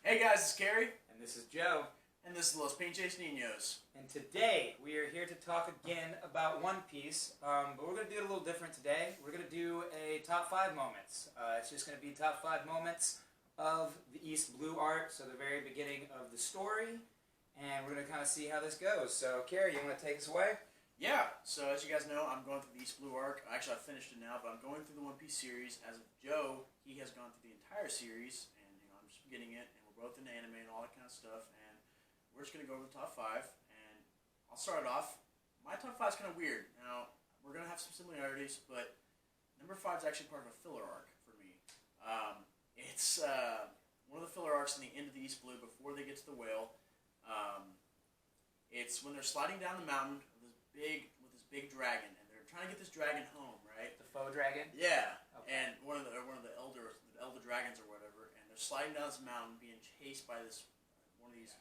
Hey guys, it's Gary. And this is Joe. And this is Los Pinches Niños. And today we are here to talk again about One Piece, but we're going to do it a little different today. We're going to do a top 5 moments. It's just going to be top 5 moments of the East Blue arc, so the very beginning of the story, and we're going to kind of see how this goes. So, Carrie, you want to take us away? Yeah, so as you guys know, I'm going through the East Blue arc. Actually, I finished it now, but I'm going through the One Piece series. As of Joe, he has gone through the entire series, and I'm just beginning it, and we're both into anime and all that kind of stuff, and we're just going to go over the top 5, and I'll start it off. My top 5 is kind of weird. Now, we're going to have some similarities, but number 5 is actually part of a filler arc for me. It's one of the filler arcs in the end of the East Blue before they get to the whale. It's when they're sliding down the mountain with this big dragon, and they're trying to get this dragon home, right? The faux dragon? Yeah. Okay. And one of the elder dragons or whatever, and they're sliding down this mountain, being chased by this one of these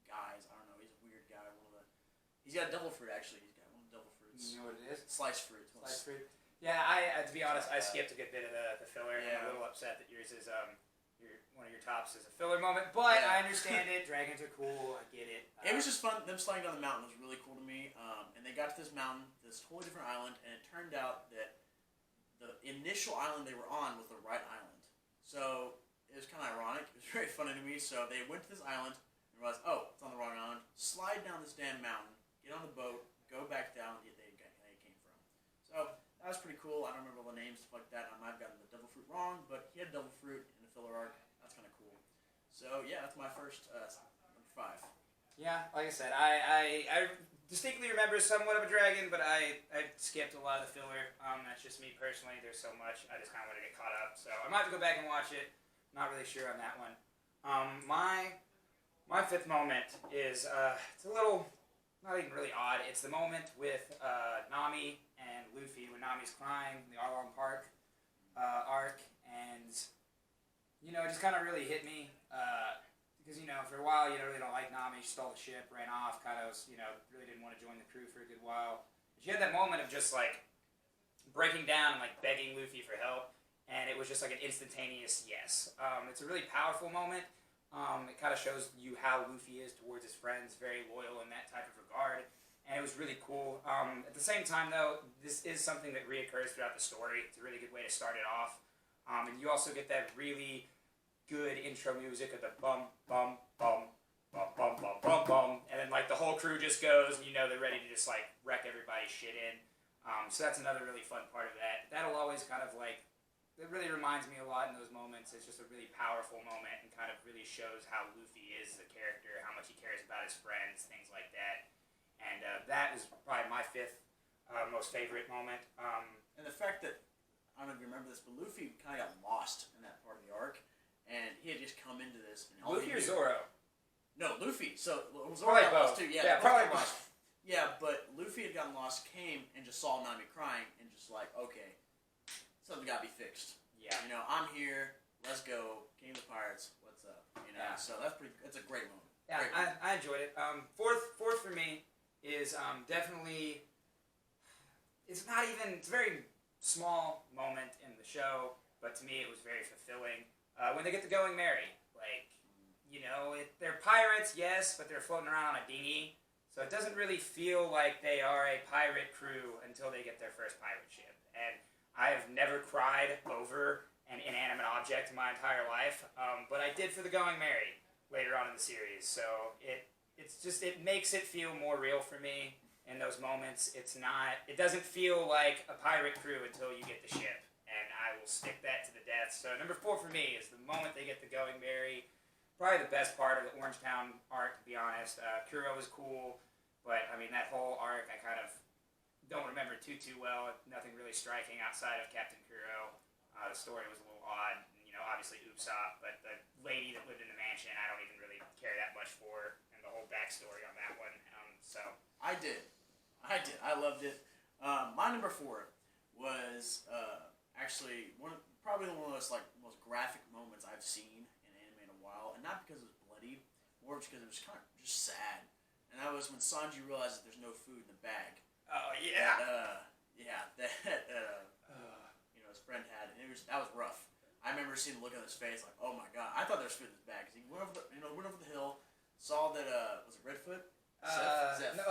guys. I don't know. He's a weird guy. He's got devil fruit actually. He's got one of the devil fruits. You know what it is? Sliced fruit. Sliced fruit. Yeah, I to be honest, I skipped a good bit of the filler. Yeah. I'm a little upset that yours is one of your tops is a filler moment, but Yeah. I understand it. Dragons are cool. I get it. It was just fun. Them sliding down the mountain was really cool to me. And they got to this mountain, this totally different island, and it turned out that the initial island they were on was the right island. So it was kind of ironic. It was very funny to me. So they went to this island and realized, oh, it's on the wrong island. Slide down this damn mountain, get on the boat, go back down they came from. So that was pretty cool. I don't remember all the names, stuff like that. I might have gotten the devil fruit wrong, but he had devil fruit in the filler arc. That's kind of cool. So yeah, that's my first number 5. Yeah, like I said, I distinctly remember somewhat of a dragon, but I skipped a lot of the filler. That's just me personally. There's so much. I just kind of want to get caught up. So I might have to go back and watch it. Not really sure on that one. My 5th moment is it's a little not even really odd. It's the moment with Nami and Luffy when Nami's crying in the Arlong Park arc, and it just kind of really hit me. Because, for a while, really don't like Nami. She stole the ship, ran off, kind of was, really didn't want to join the crew for a good while. She had that moment of just, breaking down and, begging Luffy for help, and it was just, an instantaneous yes. It's a really powerful moment. It kind of shows you how Luffy is towards his friends, very loyal in that type of regard, and it was really cool. At the same time, though, this is something that reoccurs throughout the story. It's a really good way to start it off. And you also get that really good intro music of the bum, bum, bum, bum, bum, bum, bum, bum, and then the whole crew just goes, and they're ready to just wreck everybody's shit in. So that's another really fun part of that. That'll always kind of it really reminds me a lot in those moments. It's just a really powerful moment and kind of really shows how Luffy is as a character, how much he cares about his friends, things like that. And that is probably my 5th most favorite moment. And the fact that, I don't know if you remember this, but Luffy kind of got lost in that part of the arc. And he had just come into this. And Luffy or Zoro? No, Luffy. So Zoro got lost too. Yeah, probably both. Yeah, but Luffy had gotten lost, came and just saw Nami crying, and just okay, something got to be fixed. Yeah. I'm here. Let's go. King of the Pirates. What's up? Yeah. So that's a great moment. Yeah, great moment. I enjoyed it. Fourth for me is definitely. It's not even. It's a very small moment in the show, but to me it was very fulfilling. When they get to Going Merry, they're pirates, yes, but they're floating around on a dinghy, so it doesn't really feel like they are a pirate crew until they get their first pirate ship. And I have never cried over an inanimate object in my entire life, but I did for the Going Merry later on in the series. So it makes it feel more real for me in those moments. It doesn't feel like a pirate crew until you get the ship. And I will stick that to the death. So number 4 for me is the moment they get to Going Merry. Probably the best part of the Orangetown arc, to be honest. Kuro was cool, but that whole arc I kind of don't remember too well. Nothing really striking outside of Captain Kuro. The story was a little odd. Obviously Usopp, but the lady that lived in the mansion, I don't even really care that much for, and the whole backstory on that one. I did. I loved it. My number 4 was actually probably one of those most graphic moments I've seen in anime in a while, and not because it was bloody, more just because it was kind of just sad. And that was when Sanji realized that there's no food in the bag. Oh yeah. His friend had, and that was rough. I remember seeing the look on his face, like, oh my god. I thought there was food in his bag. Cause he went over the hill, saw that, was it Redfoot? Zeph. No,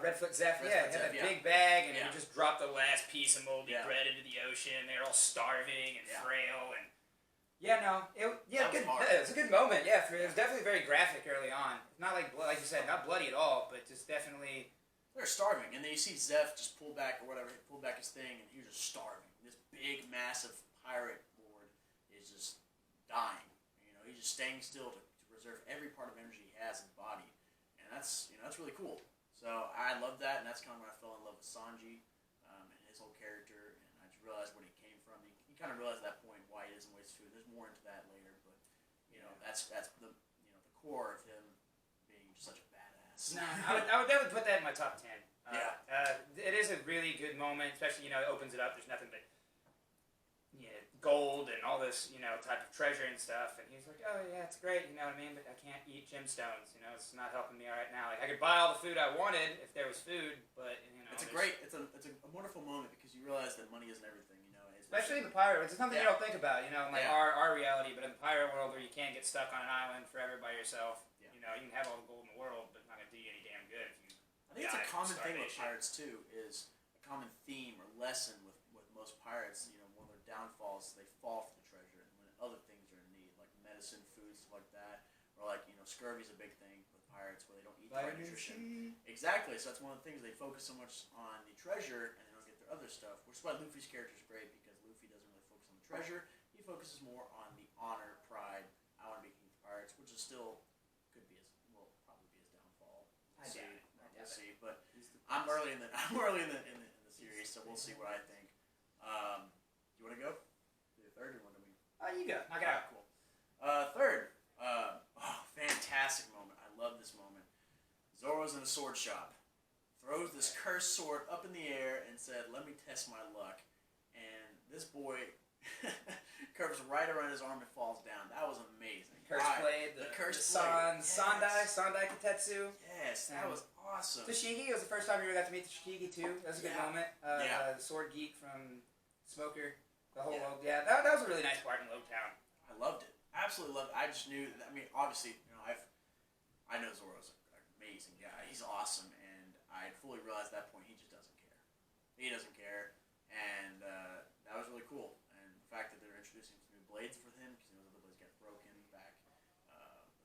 Redfoot Zeph. Redfoot Yeah, he had Zeph, that yeah. big bag, and Yeah. he just dropped the last piece of moldy Yeah. bread into the ocean. They're all starving and Yeah. frail, and it That was good. hard. It was a good moment. Yeah, it was definitely very graphic early on. Not like you said, not bloody at all, but just definitely. They're starving, and then you see Zeph just pull back his thing, and he was just starving. This big, massive pirate lord is just dying. He's just staying still to preserve every part of energy he has in his body, and that's really cool. So I love that, and that's kind of when I fell in love with Sanji and his whole character, and I just realized where he came from. You kind of realize at that point why he doesn't waste food. There's more into that later, but that's the core of him being such a badass. No, I would definitely put that in my top 10. It is a really good moment, especially, it opens it up. There's nothing but gold and all this, type of treasure and stuff. And he's like, oh, yeah, it's great, you know what I mean? But I can't eat gemstones, it's not helping me right now. Like, I could buy all the food I wanted if there was food, but, It's a wonderful moment because you realize that money isn't everything, Especially in the pirate world. It's something you don't think about, in like Yeah. our reality, but in the pirate world where you can't get stuck on an island forever by yourself, Yeah. you can have all the gold in the world, but it's not going to do you any damn good if you I think it's a common thing with starvation. pirates too. Is a common theme or lesson with most pirates. One of their downfalls, they fall for the treasure, and when other things are in need, like medicine, food, stuff like that, or like scurvy's a big thing with pirates where they don't eat the right nutrition. Exactly. So that's one of the things they focus so much on the treasure, and they don't get their other stuff. Which is why Luffy's character is great because Luffy doesn't really focus on the treasure. He focuses more on the honor, pride. I want to be king of pirates, which is still probably be his downfall. We'll see. But I'm early in the series, so we'll see what I think. Do you want to go? Do the third, or what do we? You go. Knock it out. Cool. Third. Fantastic moment. I love this moment. Zoro's in a sword shop, throws this cursed sword up in the air, and said, "Let me test my luck." And this boy curves right around his arm and falls down. That was amazing. Cursed blade, the cursed blade. Sandai Katetsu. Yes, that was awesome. Tashigi, it was the first time you ever got to meet Tashigi too. That was a good moment. Yeah. The sword geek from Smoker. The whole that was a really nice part in Lowtown. I loved it. Absolutely loved it. I just knew that, obviously, I know Zoro's an amazing guy. He's awesome, and I fully realized at that point he just doesn't care. He doesn't care, and that was really cool. And the fact that they're introducing some new blades for him, because those other blades got broken back,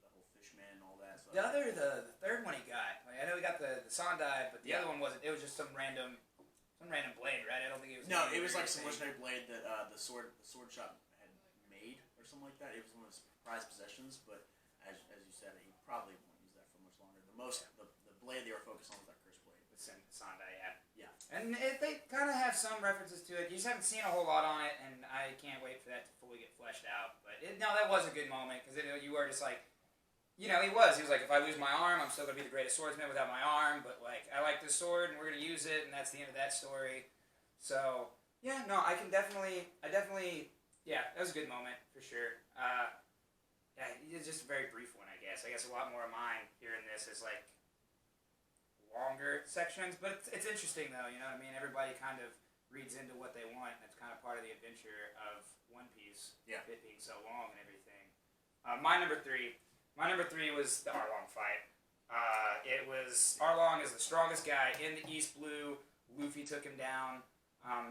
the whole fishman and all that. So The third one he got. Like, I know he got the Sandai, but the other one wasn't. It was just some random blade, right? I don't think it was. No, it was like some legendary blade that the sword shop had made or something like that. It was one of his prized possessions, but as you said, he probably won't use that for much longer. The blade they were focused on was that cursed blade. The Sandai, yeah. Yeah. And they kind of have some references to it. You just haven't seen a whole lot on it, and I can't wait for that to fully get fleshed out. But that was a good moment because you were just like, he was like, if I lose my arm, I'm still gonna be the greatest swordsman without my arm. But like, I like this sword, and we're gonna use it, and that's the end of that story. So yeah, no, I definitely, yeah, that was a good moment for sure. Yeah, it's just a very brief one, I guess. I guess a lot more of mine here in this is like longer sections, but it's interesting though. You know what I mean? Everybody kind of reads into what they want, and it's kind of part of the adventure of One Piece. Yeah. It being so long and everything. My number three was the Arlong fight. It was Arlong is the strongest guy in the East Blue. Luffy took him down,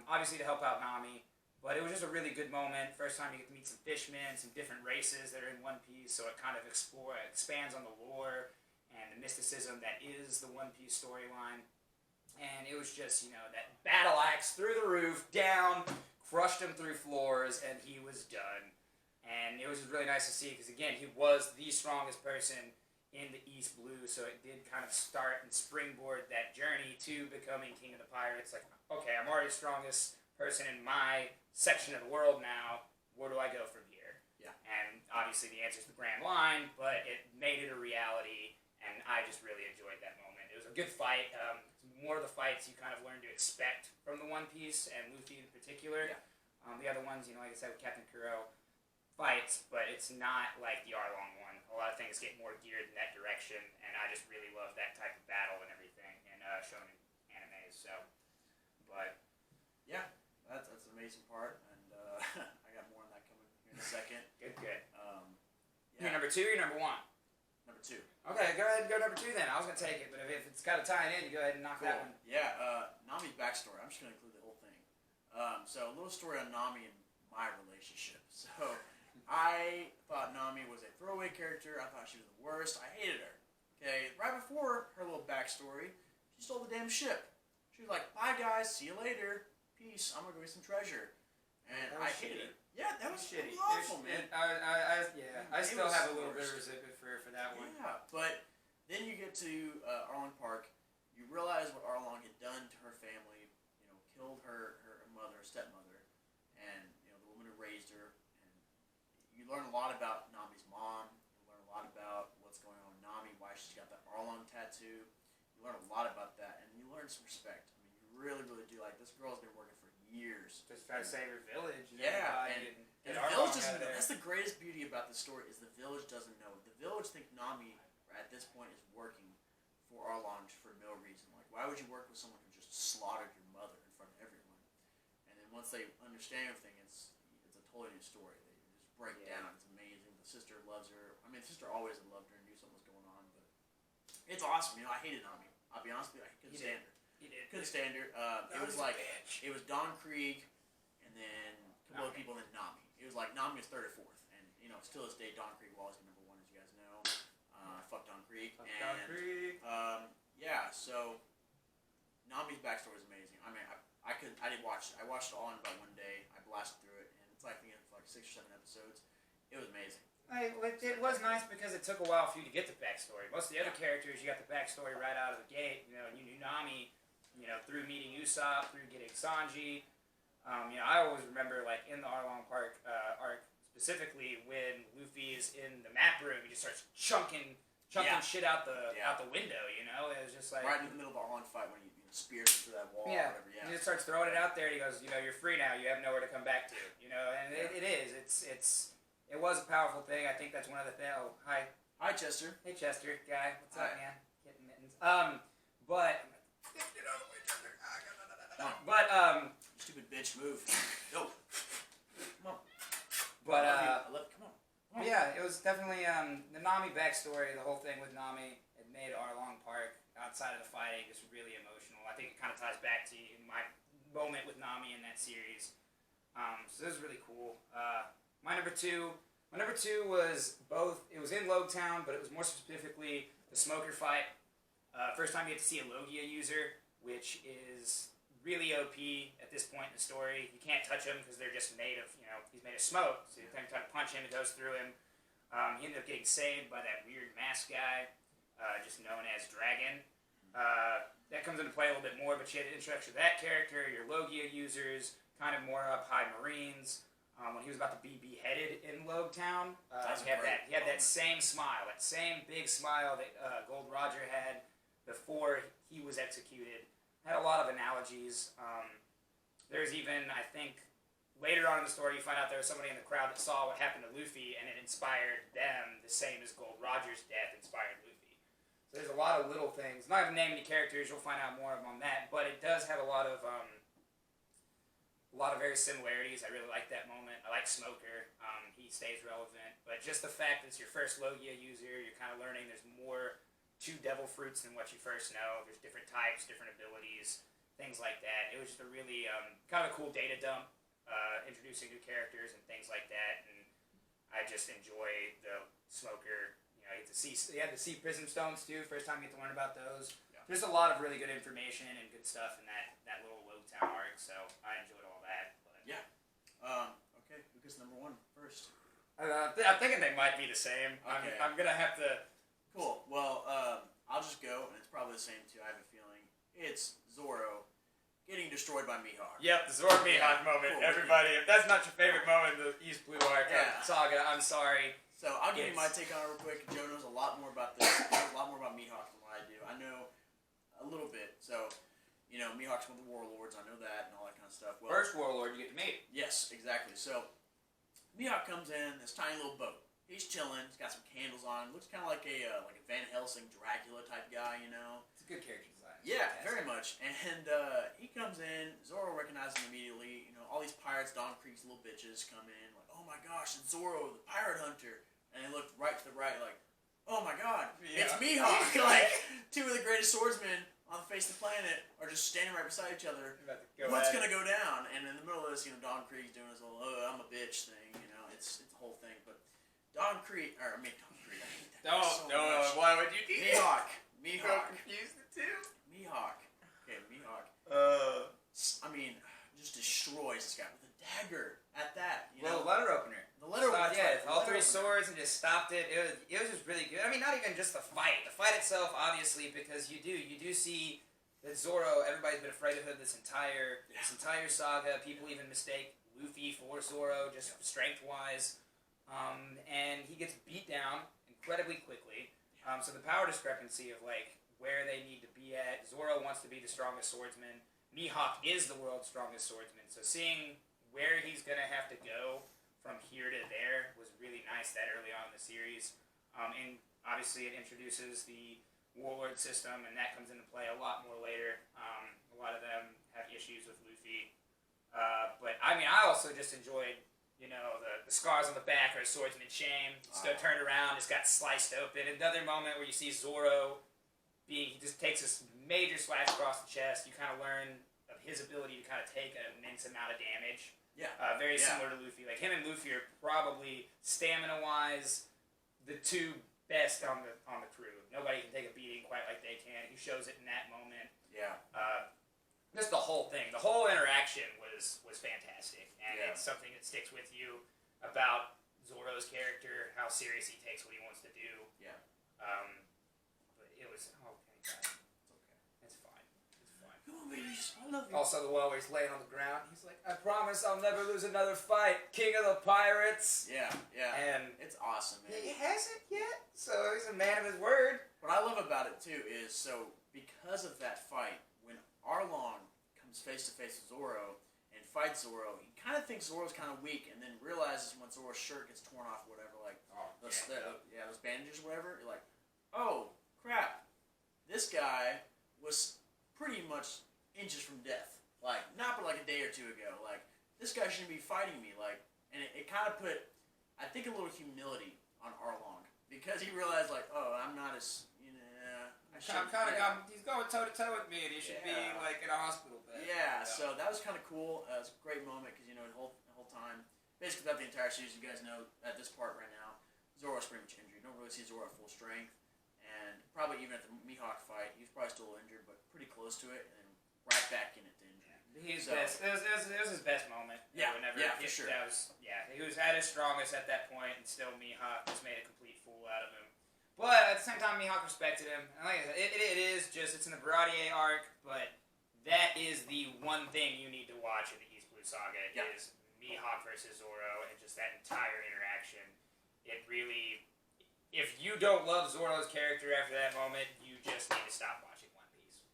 obviously to help out Nami. But it was just a really good moment. First time you get to meet some fishmen, some different races that are in One Piece, so it kind of expands on the lore and the mysticism that is the One Piece storyline. And it was just, that battle axe through the roof, down, crushed him through floors, and he was done. And it was really nice to see, because again, he was the strongest person in the East Blue, so it did kind of start and springboard that journey to becoming King of the Pirates. Like, okay, I'm already the strongest person in my section of the world now. Where do I go from here? Yeah. And obviously the answer is the Grand Line, but it made it a reality, and I just really enjoyed that moment. It was a good fight. More of the fights you kind of learn to expect from the One Piece, and Luffy in particular. Yeah. The other ones, like I said, with Captain Kuro, fights, but it's not like the Arlong one. A lot of things get more geared in that direction, and I just really love that type of battle and everything in shonen animes. But yeah, that's an amazing part, and I got more on that a second. Good, good. Yeah. You're number 2 or you're number 1? Number 2. Okay, go ahead and go number 2 then. I was going to take it, but if it's got to tie it in, you go ahead and knock that one. Yeah, Nami's backstory. I'm just going to include the whole thing. So a little story on Nami and my relationship. So I thought Nami was a throwaway character. I thought she was the worst. I hated her. Okay, right before her little backstory, she stole the damn ship. She was like, "Bye guys, see you later. Peace. I'm going to go get some treasure." And I hated it. Yeah, that was shitty. Awful, man. I still have a little bit of resentment for that one. Yeah, but then you get to Arlong Park. You realize what Arlong had done to her family. You know, killed her mother, stepmother, and you know the woman who raised her. And you learn a lot about Nami's mom. You learn a lot about what's going on with Nami, why she's got that Arlong tattoo. You learn a lot about that, and you learn some respect. I mean, you really, really do. Like, this girl's been working for years. Just try to save her village. And the village doesn't know. That's the greatest beauty about the story is the village doesn't know. The village think Nami at this point is working for Arlong for no reason. Like, why would you work with someone who just slaughtered your mother in front of everyone? And then once they understand everything, it's a totally new story. They just break down. It's amazing. The sister loves her. I mean, the sister always loved her and knew something was going on, but it's awesome. You know, I hated Nami. I'll be honest with you, I couldn't stand her. Couldn't stand her. It was like it was Don Krieg, and then a couple of people, and then Nami. It was like Nami was 3rd or 4th, and you know, still this day, Don Krieg will always be number 1, as you guys know. Fuck Don Krieg. Don Krieg. Yeah. So Nami's backstory is amazing. I mean, I didn't watch it. I watched it all in about one day. I blasted through it, and it's like 6 or 7 episodes. It was amazing. It was nice because it took a while for you to get the backstory. Most of the other characters, you got the backstory right out of the gate. You know, you knew Nami, you know, through meeting Usopp, through getting Sanji. You know, I always remember, like, in the Arlong Park arc, specifically when Luffy is in the map room, he just starts chunking shit out the window. You know, it was just like right in the middle of the Arlong fight when he spears through that wall. Yeah, or whatever. Yeah. He just starts throwing it out there. And he goes, you know, you're free now. You have nowhere to come back to. You know, and it is. It was a powerful thing. I think that's one of the things. Oh, hi. Hi, Chester. Hey, Chester, guy. What's up, man? Getting mittens. Stupid bitch, move. Go. Come on. But come on. Yeah, it was definitely the Nami backstory. The whole thing with Nami, it made Arlong Park outside of the fighting just really emotional. I think it kind of ties back to my moment with Nami in that series. So this is really cool. My number two was both. It was in Logtown, but it was more specifically the Smoker fight. First time you get to see a Logia user, which is really OP at this point in the story. You can't touch them because they're just made of, you know, he's made of smoke. So every time you try to punch him, it goes through him. He ended up getting saved by that weird mask guy, just known as Dragon. That comes into play a little bit more, but you had to introduction to that character, your Logia users, kind of more up high Marines. When he was about to be beheaded in Logtown, he had that same smile, that same big smile that Gold Roger had before he was executed. Had a lot of analogies. There's even, I think, later on in the story, you find out there was somebody in the crowd that saw what happened to Luffy, and it inspired them the same as Gold Roger's death inspired Luffy. So there's a lot of little things. I'm not going to name any characters, you'll find out more of them on that, but it does have a lot of very similarities. I really like that moment. I like Smoker. He stays relevant. But just the fact that it's your first Logia user, you're kind of learning there's more to Devil Fruits than what you first know. There's different types, different abilities, things like that. It was just a really kind of a cool data dump, introducing new characters and things like that. And I just enjoy the Smoker. You know, you had to see Prism Stones too. First time you get to learn about those. Yeah. There's a lot of really good information and good stuff in that little Logtown arc. So I enjoyed all that. But yeah. Okay, who gets number 1 first? I'm thinking they might be the same. Okay. I'm gonna have to. Cool. Well, I'll just go, and it's probably the same too. I have a feeling it's Zoro getting destroyed by Mihawk. Yep, the Zoro Mihawk moment. Cool. Everybody, if that's not your favorite moment in the East Blue Arc saga, I'm sorry. So I'll give you my take on it real quick. Joe knows a lot more about this. He knows a lot more about Mihawk than what I do. I know a little bit. So, you know, Mihawk's one of the warlords. I know that and all that kind of stuff. Well, first warlord you get to meet. Yes, exactly. So Mihawk comes in this tiny little boat. He's chilling. He's got some candles on. Looks kind of like a Van Helsing Dracula type guy, you know. It's a good character design. Yeah, very much. And he comes in. Zoro recognizes him immediately. You know, all these pirates, Don Krieg's little bitches, come in. Like, oh my gosh, it's Zoro, the pirate hunter. And they looked right to the right, like, oh my god, it's Mihawk. Like, two of the greatest swordsmen on the face of the planet are just standing right beside each other. What's going to go down? And in the middle of this, Don Krieg's doing his little, I'm a bitch thing, it's a whole thing. But Don Krieg, I hate that guy so much. Why would you do Mihawk. Don't confuse the two. Mihawk. Okay, Mihawk. Just destroys this guy with a dagger at that. Well, letter opener. The letter opener. Yeah, all three swords and just stopped it. It was just really good. I mean, not even just the fight. The fight itself, obviously, because you do see that Zoro. Everybody's been afraid of him this entire saga. People even mistake Luffy for Zoro, just strength wise, and he gets beat down incredibly quickly. So the power discrepancy of like where they need to be at. Zoro wants to be the strongest swordsman. Mihawk is the world's strongest swordsman. So seeing where he's gonna have to go from here to there was really nice that early on in the series. And obviously it introduces the warlord system, and that comes into play a lot more later. A lot of them have issues with Luffy. But I mean, I also just enjoyed, the scars on the back are a swordsman's shame. Still turned around, just got sliced open. Another moment where you see Zoro he just takes this major slash across the chest. You kind of learn of his ability to kind of take an immense amount of damage. Yeah. Very similar to Luffy. Like him and Luffy are probably stamina-wise the two best on the crew. Nobody can take a beating quite like they can. He shows it in that moment. Yeah. Just the whole thing, the whole interaction was fantastic, and it's something that sticks with you about Zoro's character, how serious he takes what he wants to do. Yeah. But it was okay, guys. It's fine. Come on, babies. I love you. Also, the one where he's laying on the ground, he's like, "I promise I'll never lose another fight, King of the Pirates." Yeah. And it's awesome, man. he hasn't yet, so he's a man of his word. What I love about it too is because of that fight, when Arlong comes face to face with Zoro and fights Zoro, he kind of thinks Zoro's kind of weak, and then realizes when Zoro's shirt gets torn off, whatever, like those bandages, or whatever. You're like, oh crap, this guy was pretty much inches from death. Like, not but like a day or two ago. Like, this guy shouldn't be fighting me. Like, and it kind of put, I think, a little humility on Arlong, because he realized, like, oh, I'm not as, He's going toe to toe with me, and he should be like in a hospital bed. Yeah, so that was kind of cool. It was a great moment because the whole time, basically throughout the entire series, you guys know at this part right now, Zoro's pretty much injured. You don't really see Zoro at full strength, and probably even at the Mihawk fight, he was probably still injured, but pretty close to it, and right back in it to injury. He's best. It was his best moment. Yeah, for sure. He was at his strongest at that point, and still Mihawk just made a complete fool out of him. But at the same time, Mihawk respected him. And like I said, it's in the Baratier arc, but that is the one thing you need to watch in the East Blue Saga is Mihawk versus Zoro, and just that entire interaction. It really, if you don't love Zoro's character after that moment, you just need to stop watching One Piece.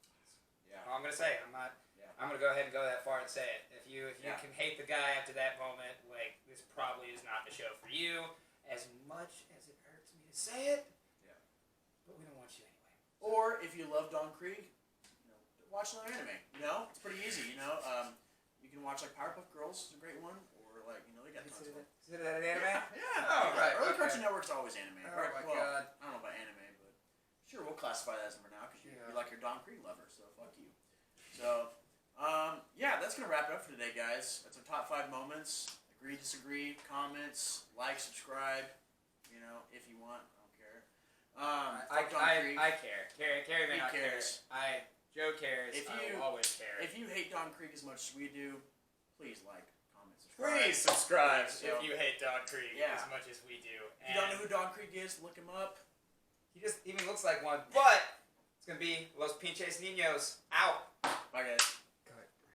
That's all I'm gonna say. I'm gonna go ahead and go that far and say it. If you can hate the guy after that moment, like, this probably is not the show for you. As much as it hurts me to say it. But we don't want you anyway. Or if you love Don Krieg, watch another anime. It's pretty easy. You can watch like Powerpuff Girls, is a great one, or like they got tons of them. Consider that an anime? Yeah. Oh, right. Early Cartoon Network's always anime. Oh my god. I don't know about anime, but sure, we'll classify that as number now because you're like your Don Krieg lover. So fuck you. So that's gonna wrap it up for today, guys. That's our top 5 moments. Agree, disagree, comments, like, subscribe. If you want. I care. Carrie may not care. cares. Joe cares. I will always care. If you hate Don Krieg as much as we do, please like, comment, subscribe. Please subscribe if you hate Don Krieg as much as we do. If you don't know who Don Krieg is, look him up. He just even looks like one. But it's gonna be Los Pinches Niños out. Bye, guys.